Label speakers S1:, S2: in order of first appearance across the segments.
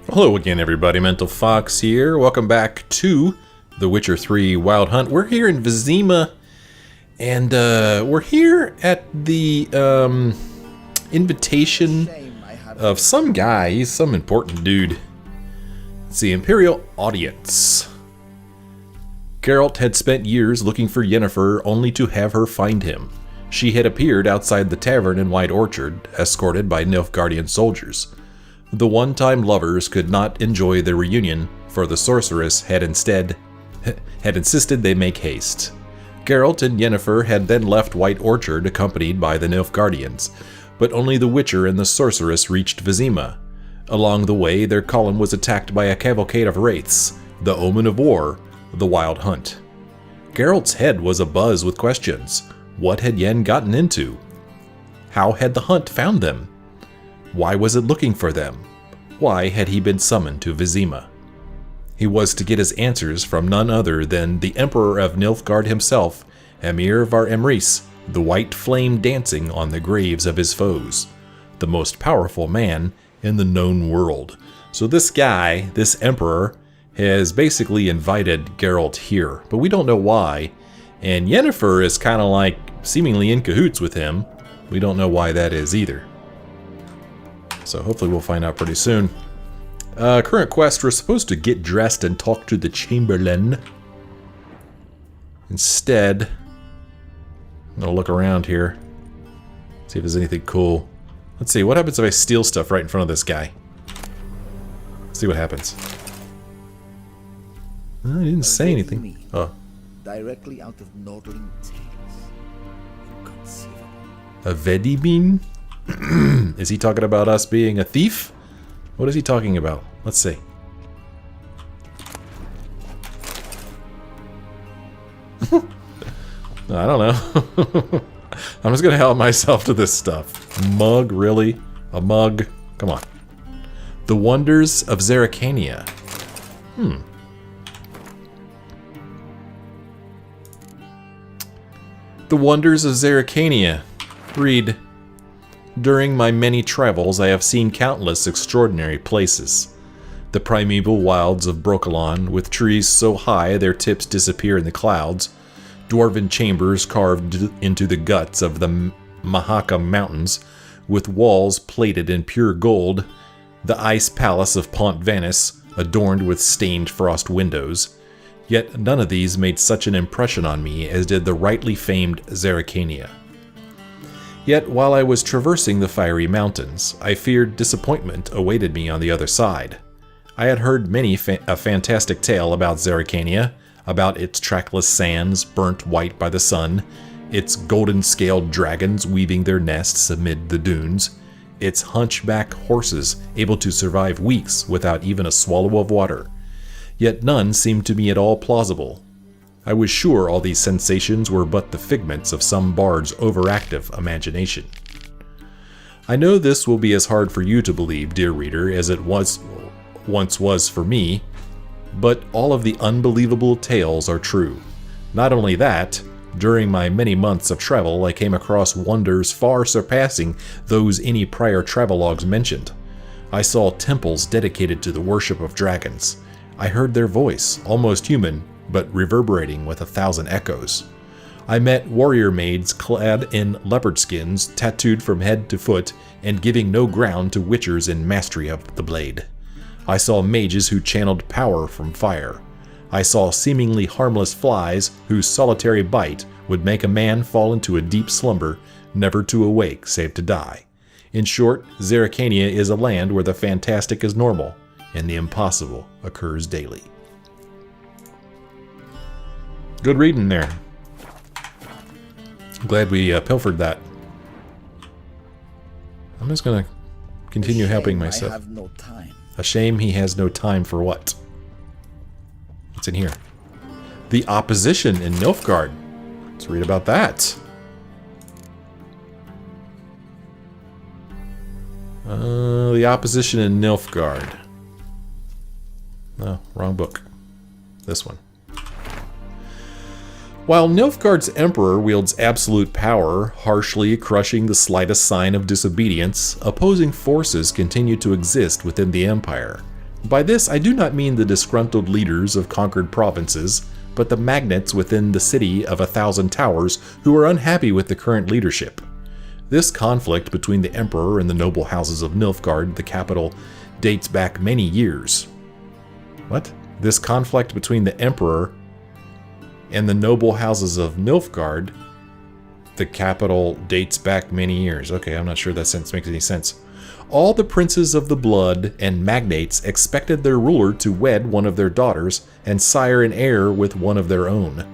S1: Hello again, everybody. Mental Fox here. Welcome back to The Witcher 3 Wild Hunt. We're here in Vizima, and we're here at the invitation of some guy. He's some important dude. It's the Imperial Audience. Geralt had spent years looking for Yennefer, only to have her find him. She had appeared outside the tavern in White Orchard, escorted by Nilfgaardian soldiers. The one-time lovers could not enjoy their reunion, for the sorceress had insisted they make haste. Geralt and Yennefer had then left White Orchard accompanied by the Nilfgaardians, but only the Witcher and the sorceress reached Vizima. Along the way, their column was attacked by a cavalcade of wraiths, the omen of war, the Wild Hunt. Geralt's head was abuzz with questions. What had Yen gotten into? How had the hunt found them? Why was it looking for them? Why had he been summoned to Vizima? He was to get his answers from none other than the Emperor of Nilfgaard himself, Emhyr var Emrys, the white flame dancing on the graves of his foes, the most powerful man in the known world. So this guy, this Emperor, has basically invited Geralt here, but we don't know why. And Yennefer is kind of like seemingly in cahoots with him. We don't know why that is either. So hopefully we'll find out pretty soon. Current quest, we're supposed to get dressed and talk to the chamberlain. Instead, I'm going to look around here. See if there's anything cool. Let's see, what happens if I steal stuff right in front of this guy? Let's see what happens. Oh, he didn't say anything. Oh.
S2: Directly out of Nordling tales. Inconceivable.
S1: A Vedi bean? Is he talking about us being a thief? What is he talking about? Let's see. I don't know. I'm just gonna help myself to this stuff. Mug, really? A mug? Come on. The Wonders of Zerrikania. The Wonders of Zerrikania. Read. During my many travels, I have seen countless extraordinary places. The primeval wilds of Brokilon, with trees so high their tips disappear in the clouds, dwarven chambers carved into the guts of the Mahaka Mountains, with walls plated in pure gold, the ice palace of Pont Vanis, adorned with stained frost windows. Yet none of these made such an impression on me as did the rightly famed Zerrikania. Yet while I was traversing the fiery mountains, I feared disappointment awaited me on the other side. I had heard many a fantastic tale about Zerrikania, about its trackless sands burnt white by the sun, its golden-scaled dragons weaving their nests amid the dunes, its hunchback horses able to survive weeks without even a swallow of water. Yet none seemed to me at all plausible. I was sure all these sensations were but the figments of some bard's overactive imagination. I know this will be as hard for you to believe, dear reader, as it once was for me, but all of the unbelievable tales are true. Not only that, during my many months of travel I came across wonders far surpassing those any prior travelogues mentioned. I saw temples dedicated to the worship of dragons. I heard their voice, almost human, but reverberating with 1,000 echoes. I met warrior maids clad in leopard skins, tattooed from head to foot, and giving no ground to witchers in mastery of the blade. I saw mages who channeled power from fire. I saw seemingly harmless flies whose solitary bite would make a man fall into a deep slumber, never to awake save to die. In short, Zerrikania is a land where the fantastic is normal, and the impossible occurs daily. Good reading there. I'm glad we pilfered that. I'm just going to continue helping myself.
S2: I have no time.
S1: A shame he has no time for what? What's in here? The opposition in Nilfgaard. Let's read about that. The opposition in Nilfgaard. Oh, wrong book. This one. While Nilfgaard's emperor wields absolute power, harshly crushing the slightest sign of disobedience, opposing forces continue to exist within the empire. By this, I do not mean the disgruntled leaders of conquered provinces, but the magnates within the city of 1,000 towers who are unhappy with the current leadership. This conflict between the Emperor and the noble houses of Nilfgaard, the capital, dates back many years. What? This conflict between the Emperor and the noble houses of Nilfgaard, the capital, dates back many years. Okay, I'm not sure that makes any sense. All the princes of the blood and magnates expected their ruler to wed one of their daughters and sire an heir with one of their own.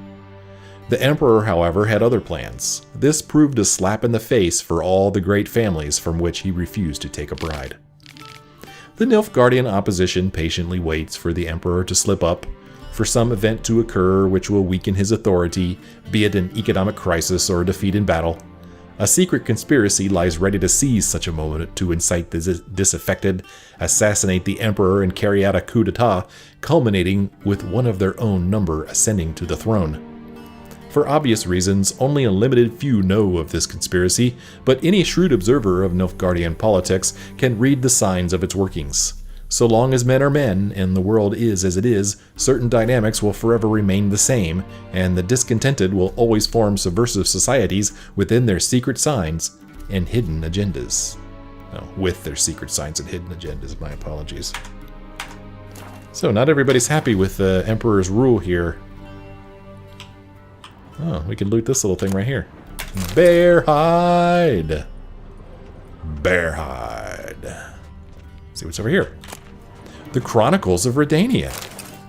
S1: The Emperor, however, had other plans. This proved a slap in the face for all the great families from which he refused to take a bride. The Nilfgaardian opposition patiently waits for the Emperor to slip up, for some event to occur which will weaken his authority, be it an economic crisis or a defeat in battle. A secret conspiracy lies ready to seize such a moment to incite the disaffected, assassinate the Emperor, and carry out a coup d'etat, culminating with one of their own number ascending to the throne. For obvious reasons, only a limited few know of this conspiracy, but any shrewd observer of Nilfgaardian politics can read the signs of its workings. So long as men are men, and the world is as it is, certain dynamics will forever remain the same, and the discontented will always form subversive societies within their secret signs and hidden agendas. No, with their secret signs and hidden agendas, my apologies. So not everybody's happy with the Emperor's rule here. Oh, we can loot this little thing right here. Bear hide! Bear hide. See what's over here. The Chronicles of Redania.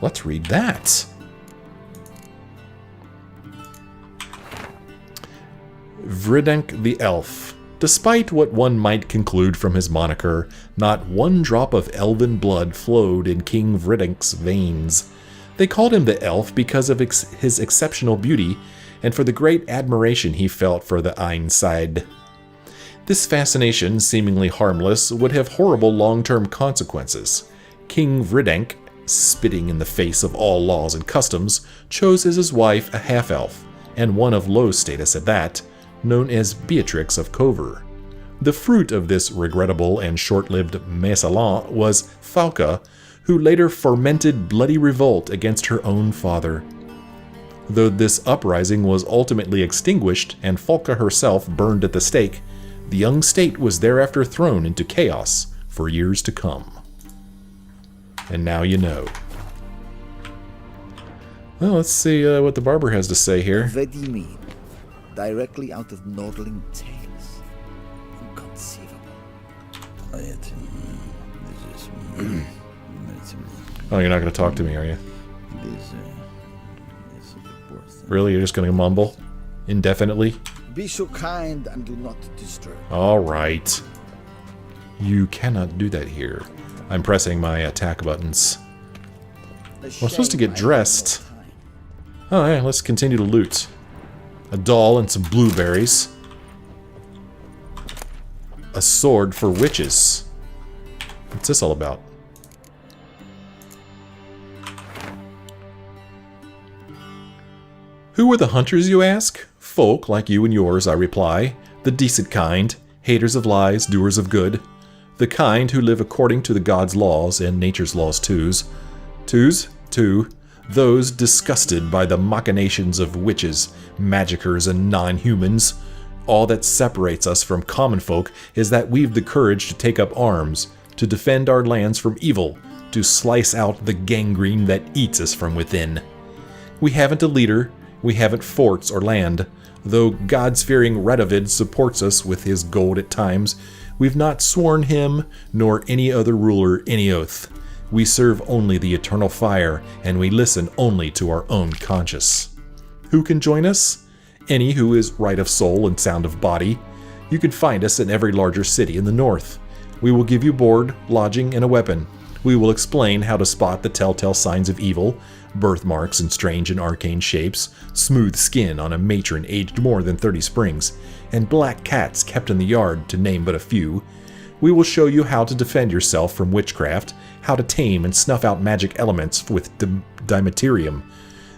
S1: Let's read that. Vridenk the Elf. Despite what one might conclude from his moniker, not one drop of elven blood flowed in King Vridenk's veins. They called him the Elf because of his exceptional beauty and for the great admiration he felt for the Einseid. This fascination, seemingly harmless, would have horrible long-term consequences. King Vridenk, spitting in the face of all laws and customs, chose as his wife a half-elf, and one of low status at that, known as Beatrix of Cover. The fruit of this regrettable and short-lived mésalliance was Falca, who later fomented bloody revolt against her own father. Though this uprising was ultimately extinguished and Falca herself burned at the stake, the young state was thereafter thrown into chaos for years to come. And now you know. Well, let's see what the barber has to say here.
S2: Vedimi, directly out of Nordling tales. Inconceivable.
S1: Oh, you're not going to talk to me, are you? Really? You're just going to mumble? Indefinitely?
S2: Be so kind and do not disturb.
S1: All right. You cannot do that here. I'm pressing my attack buttons. Well, I'm supposed to get dressed. Oh, yeah, let's continue to loot. A doll and some blueberries. A sword for witches. What's this all about? Who were the hunters, you ask? Folk like you and yours, I reply. The decent kind, haters of lies, doers of good. The kind who live according to the gods' laws and nature's laws too. Those disgusted by the machinations of witches, magicers, and non-humans. All that separates us from common folk is that we've the courage to take up arms, to defend our lands from evil, to slice out the gangrene that eats us from within. We haven't a leader, we haven't forts or land. Though God's-fearing Radovid supports us with his gold at times, we've not sworn him, nor any other ruler, any oath. We serve only the eternal fire, and we listen only to our own conscience. Who can join us? Any who is right of soul and sound of body. You can find us in every larger city in the north. We will give you board, lodging, and a weapon. We will explain how to spot the telltale signs of evil, birthmarks in strange and arcane shapes, smooth skin on a matron aged more than 30 springs, and black cats kept in the yard, to name but a few. We will show you how to defend yourself from witchcraft, how to tame and snuff out magic elements with Dimeterium.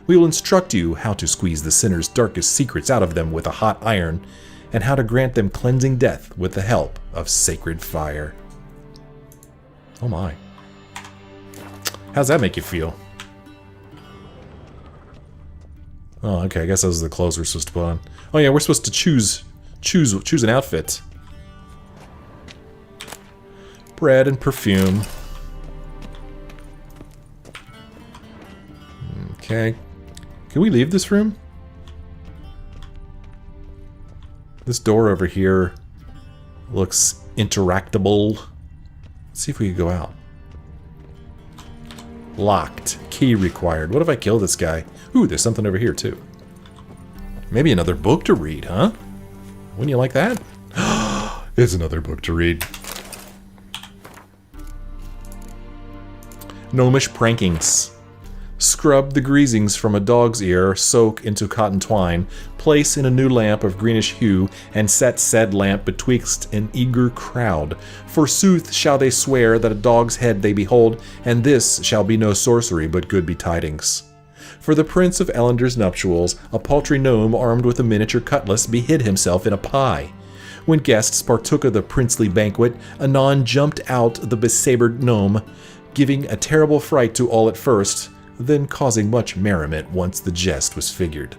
S1: We will instruct you how to squeeze the sinner's darkest secrets out of them with a hot iron, and how to grant them cleansing death with the help of sacred fire. Oh my. How's that make you feel? Oh, okay, I guess those are the clothes we're supposed to put on. Oh yeah, we're supposed to choose an outfit. Bread and perfume. Okay. Can we leave this room? This door over here looks interactable. Let's see if we can go out. Locked. Key required. What if I kill this guy? Ooh, there's something over here, too. Maybe another book to read, huh? Wouldn't you like that? It's another book to read. Gnomish Prankings. Scrub the greasings from a dog's ear, soak into cotton twine, place in a new lamp of greenish hue, and set said lamp betwixt an eager crowd. Forsooth shall they swear that a dog's head they behold, and this shall be no sorcery, but good betidings. For the Prince of Ellender's nuptials, a paltry gnome armed with a miniature cutlass behid himself in a pie. When guests partook of the princely banquet, anon jumped out the besabered gnome, giving a terrible fright to all at first, then causing much merriment once the jest was figured.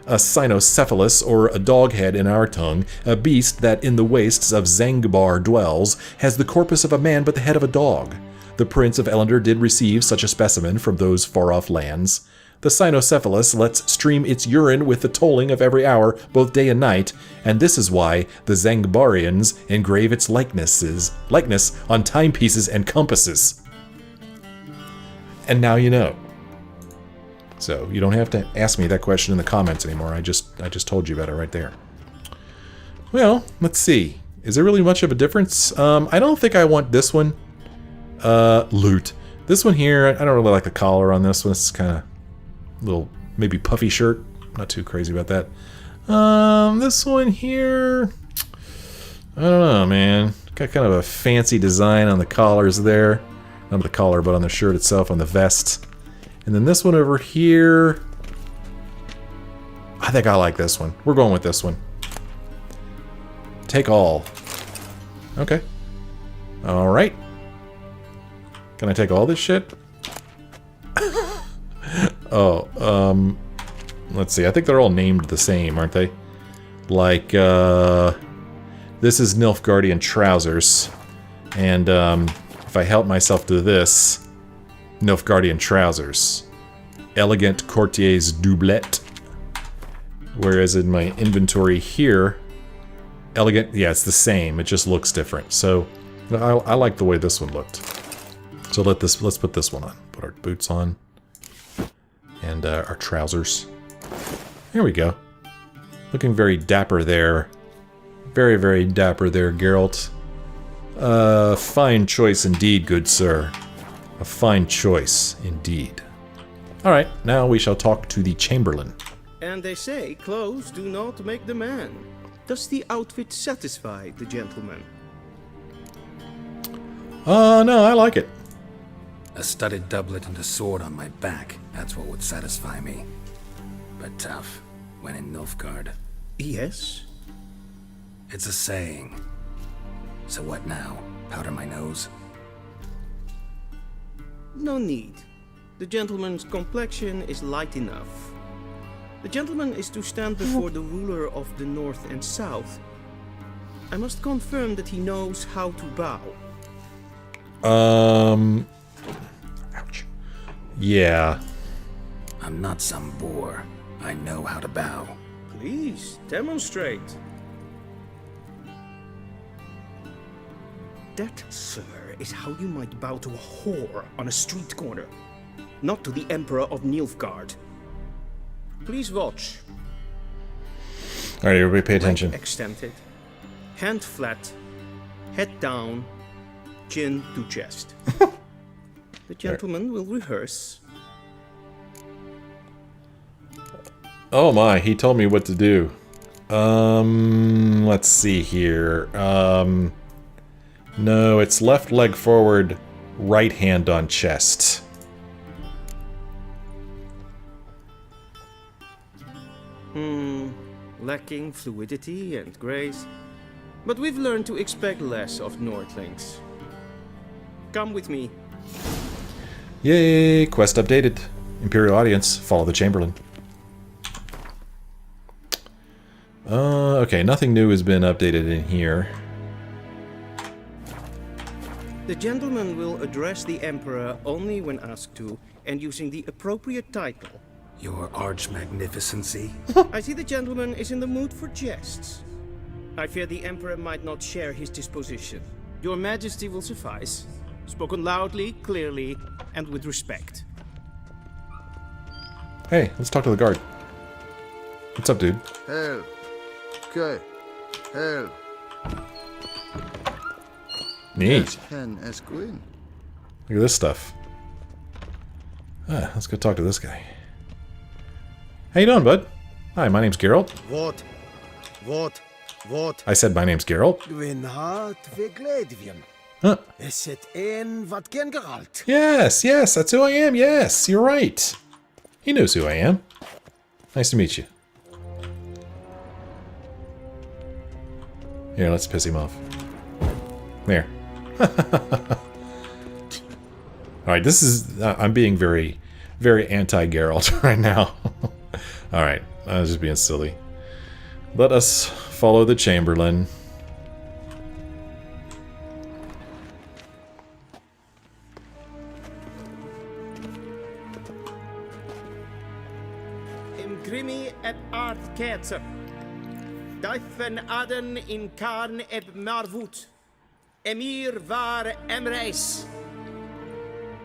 S1: A cynocephalus, or a dog-head in our tongue, a beast that in the wastes of Zangbar dwells, has the corpus of a man but the head of a dog. The Prince of Ellender did receive such a specimen from those far-off lands. The cynocephalus lets stream its urine with the tolling of every hour, both day and night, and this is why the Zangbarians engrave its likeness on timepieces and compasses. And now you know. So you don't have to ask me that question in the comments anymore. I just told you about it right there. Well, let's see. Is there really much of a difference? I don't think I want this one. Loot. This one here, I don't really like the collar on this one. It's kind of a little, maybe puffy shirt. Not too crazy about that. This one here, I don't know, man. Got kind of a fancy design on the collars there. Not on the collar, but on the shirt itself, on the vest. And then this one over here, I think I like this one. We're going with this one. Take all. Okay. Alright. Can I take all this shit? Oh, let's see. I think they're all named the same, aren't they? Like, this is Nilfgaardian trousers. And, if I help myself to this, Nilfgaardian trousers. Elegant courtier's doublet. Whereas in my inventory here, elegant, yeah, it's the same. It just looks different. So, I like the way this one looked. So let's put this one on. Put our boots on. And our trousers. There we go. Looking very dapper there. Very, very dapper there, Geralt. Fine choice indeed, good sir. A fine choice indeed. Alright, now we shall talk to the chamberlain.
S3: And they say clothes do not make the man. Does the outfit satisfy the gentleman?
S1: No, I like it.
S4: A studded doublet and a sword on my back, that's what would satisfy me. But tough, when in Nilfgaard.
S3: Yes.
S4: It's a saying. So what now? Powder my nose?
S3: No need. The gentleman's complexion is light enough. The gentleman is to stand before the ruler of the North and South. I must confirm that he knows how to bow.
S1: Ouch. Yeah.
S4: I'm not some boor. I know how to bow.
S3: Please, demonstrate. That, sir, is how you might bow to a whore on a street corner, not to the Emperor of Nilfgaard. Please watch.
S1: Alright, everybody pay attention.
S3: Leg extended, hand flat, head down, chin to chest. The gentleman will rehearse.
S1: Oh my, he told me what to do. Let's see here. No, it's left leg forward, right hand on chest.
S3: Lacking fluidity and grace. But we've learned to expect less of Nordlings. Come with me.
S1: Yay! Quest updated. Imperial Audience. Follow the chamberlain. Okay, nothing new has been updated in here.
S3: The gentleman will address the Emperor only when asked to, and using the appropriate title.
S4: Your Arch-Magnificency?
S3: I see the gentleman is in the mood for jests. I fear the Emperor might not share his disposition. Your Majesty will suffice. Spoken loudly, clearly, and with respect.
S1: Hey, let's talk to the guard. What's up, dude?
S2: Hell. Okay. Hell.
S1: Neat.
S2: Hen Esquin.
S1: Look at this stuff. Let's go talk to this guy. How you doing, bud? Hi, my name's Geralt.
S2: What?
S1: I said my name's Geralt.
S5: Gwenhart Vegledvian.
S1: Huh.
S5: Is it een wat ken Geralt?
S1: Yes, that's who I am. Yes, you're right. He knows who I am. Nice to meet you. Here, let's piss him off. There. Alright, this is... I'm being very, very anti-Geralt right now. Alright, I was just being silly. Let us follow the chamberlain.
S3: Imgrimi et art ketzer. Duifen aden in karn eb marvoet. Emhyr var emreis.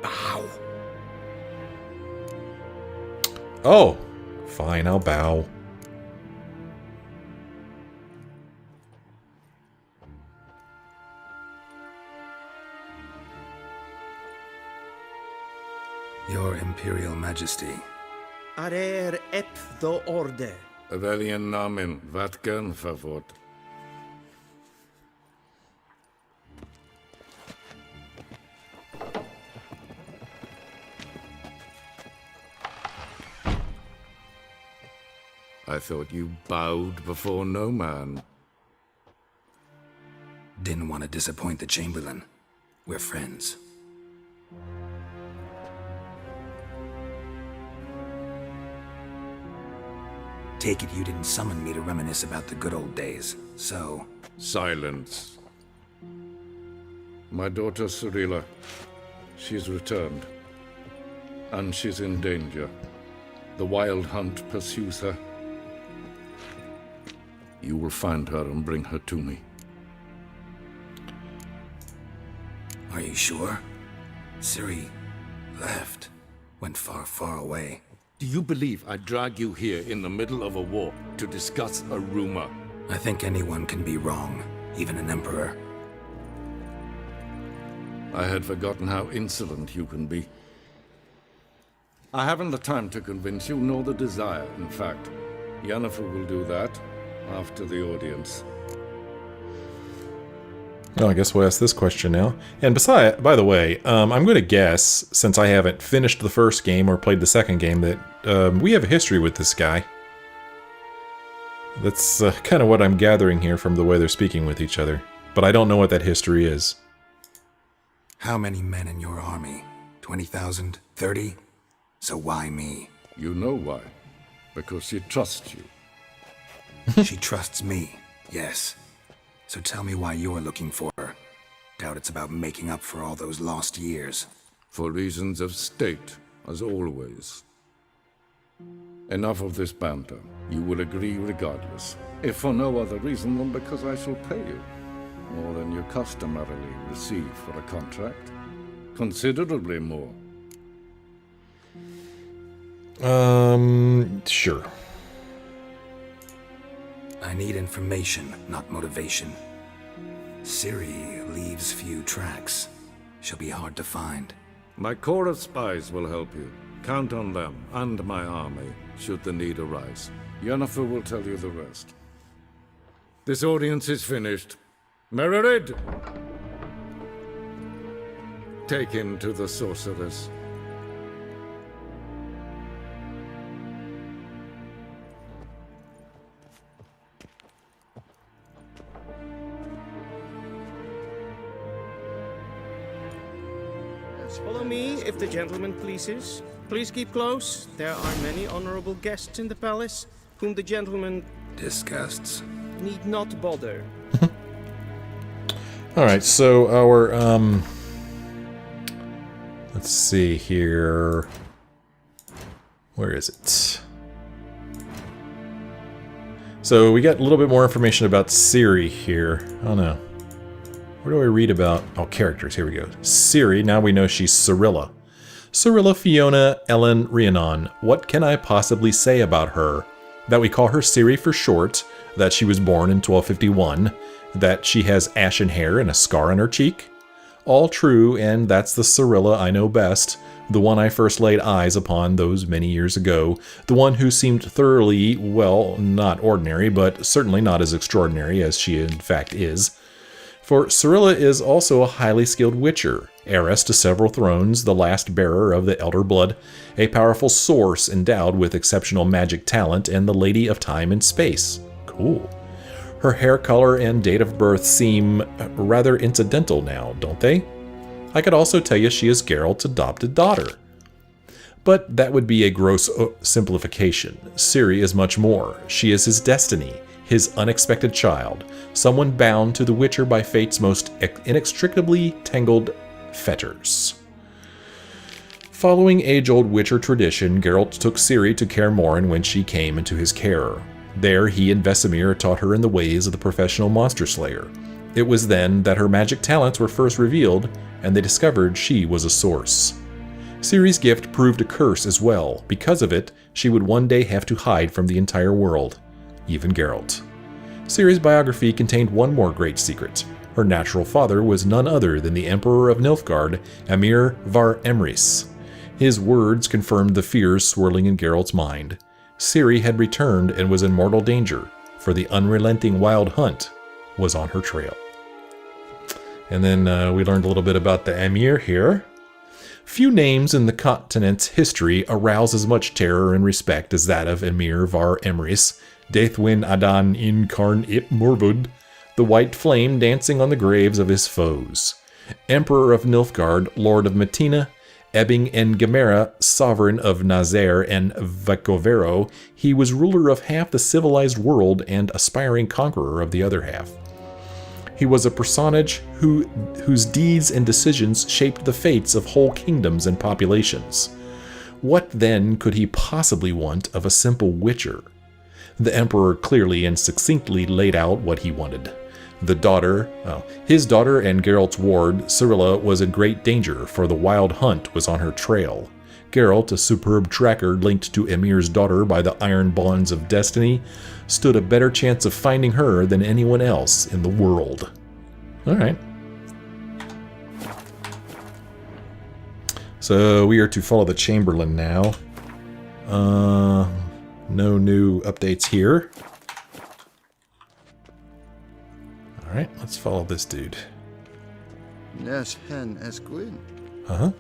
S3: Bow.
S1: Oh, fine, I'll bow.
S4: Your Imperial Majesty.
S3: Arer ep do orde.
S6: Welchen Namen? Wat gern verwort? I thought you bowed before no man.
S4: Didn't want to disappoint the Chamberlain. We're friends. Take it you didn't summon me to reminisce about the good old days, so...
S6: Silence. My daughter Ciri, she's returned. And she's in danger. The Wild Hunt pursues her. You will find her and bring her to me.
S4: Are you sure? Ciri left. Went far, far away.
S6: Do you believe I drag you here in the middle of a war to discuss a rumor?
S4: I think anyone can be wrong, even an emperor.
S6: I had forgotten how insolent you can be. I haven't the time to convince you, nor the desire, in fact. Yennefer will do that after the audience.
S1: Well, I guess we'll ask this question now. And by the way, I'm going to guess, since I haven't finished the first game or played the second game, that we have a history with this guy. That's kind of what I'm gathering here from the way they're speaking with each other. But I don't know what that history is.
S4: How many men in your army? 20,000? 30? So why me?
S6: You know why. Because she trusts you.
S4: She trusts me, yes. So tell me why you're looking for her. Doubt it's about making up for all those lost years.
S6: For reasons of state, as always. Enough of this banter. You will agree regardless. If for no other reason than because I shall pay you. More than you customarily receive for a contract. Considerably more.
S1: Sure.
S4: I need information, not motivation. Ciri leaves few tracks. She'll be hard to find.
S6: My corps of spies will help you. Count on them, and my army, should the need arise. Yennefer will tell you the rest. This audience is finished. Mererid! Take him to the sorceress.
S3: Follow me, if the gentleman pleases. Please keep close. There are many honorable guests in the palace, whom the gentleman
S4: Disgusts.
S3: need not bother.
S1: Alright, so our, let's see here. Where is it? So we got a little bit more information about Ciri here. Oh no. Where do I read about? Oh, characters. Here we go. Ciri, now we know she's Cirilla. Cirilla Fiona Ellen Rhiannon. What can I possibly say about her? That we call her Ciri for short, that she was born in 1251, that she has ashen hair and a scar on her cheek? All true, and that's the Cirilla I know best, the one I first laid eyes upon those many years ago, the one who seemed thoroughly, well, not ordinary, but certainly not as extraordinary as she in fact is. For Cirilla is also a highly skilled witcher, heiress to several thrones, the last bearer of the Elder Blood, a powerful source endowed with exceptional magic talent, and the Lady of Time and Space. Cool. Her hair color and date of birth seem rather incidental now, don't they? I could also tell you she is Geralt's adopted daughter. But that would be a gross simplification. Ciri is much more. She is his destiny, his unexpected child, someone bound to the Witcher by fate's most inextricably tangled fetters. Following age-old Witcher tradition, Geralt took Ciri to Kaer Morhen when she came into his care. There, he and Vesemir taught her in the ways of the professional monster slayer. It was then that her magic talents were first revealed, and they discovered she was a source. Ciri's gift proved a curse as well. Because of it, she would one day have to hide from the entire world, even Geralt. Ciri's biography contained one more great secret. Her natural father was none other than the Emperor of Nilfgaard, Emhyr var Emrys. His words confirmed the fears swirling in Geralt's mind. Ciri had returned and was in mortal danger, for the unrelenting wild hunt was on her trail. And then we learned a little bit about the Emhyr here. Few names in the continent's history arouse as much terror and respect as that of Emhyr var Emrys, Deithwin Adan Incarn Ip Morbud, the white flame dancing on the graves of his foes. Emperor of Nilfgaard, Lord of Metina, Ebbing and Gemera, sovereign of Nazaire and Vecovero, he was ruler of half the civilized world and aspiring conqueror of the other half. He was a personage whose deeds and decisions shaped the fates of whole kingdoms and populations. What then could he possibly want of a simple witcher? The Emperor clearly and succinctly laid out what he wanted. His daughter and Geralt's ward, Cirilla, was in great danger, for the wild hunt was on her trail. Geralt, a superb tracker linked to Emhyr's daughter by the iron bonds of destiny, stood a better chance of finding her than anyone else in the world. Alright. So we are to follow the chamberlain now. No new updates here. Alright, let's follow this dude.
S2: Nes hen es gwyn.
S1: Uh-huh.